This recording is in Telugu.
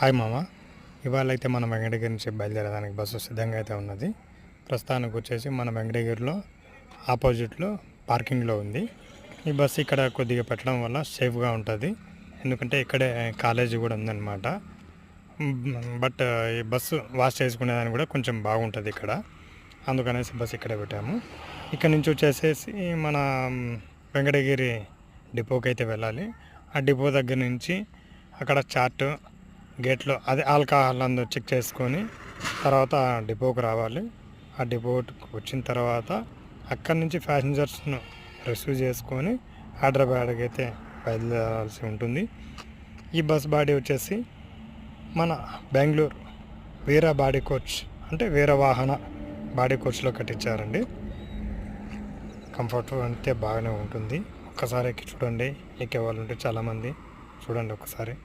హాయ్ మామ. ఇవాళ అయితే మనం వెంకటగిరి నుంచి బయలుదేరడానికి బస్సు సిద్ధంగా అయితే ఉన్నది. ప్రస్తుతానికి వచ్చేసి మన వెంకటగిరిలో ఆపోజిట్లో పార్కింగ్లో ఉంది. ఈ బస్సు ఇక్కడ కొద్దిగా పెట్టడం వల్ల సేఫ్గా ఉంటుంది, ఎందుకంటే ఇక్కడే కాలేజీ కూడా ఉందన్నమాట. బట్ ఈ బస్సు వాష్ చేసుకునేదానికి కూడా కొంచెం బాగుంటుంది ఇక్కడ, అందుకనేసి బస్సు ఇక్కడే పెట్టాము. ఇక్కడ నుంచి వచ్చేసేసి మన వెంకటగిరి డిపోకి అయితే వెళ్ళాలి. ఆ డిపో దగ్గర నుంచి అక్కడ చార్ట్ గేట్లో అదే ఆల్కహాల్ అందు చెక్ చేసుకొని తర్వాత డిపోకి రావాలి. ఆ డిపోకి వచ్చిన తర్వాత అక్కడి నుంచి ప్యాసింజర్స్ను రిసీవ్ చేసుకొని హైదరాబాద్కి అయితే బయలుదేరాల్సి ఉంటుంది. ఈ బస్ బాడీ వచ్చేసి మన బెంగళూరు వీర బాడీ కోచ్, అంటే వీర వాహన బాడీ కోచ్లో కట్టించారండి. కంఫర్ట్ అంతే బాగానే ఉంటుంది. ఒక్కసారి ఎక్కి చూడండి, ఎక్కే వాళ్ళు ఉంటే చాలామంది చూడండి ఒకసారి.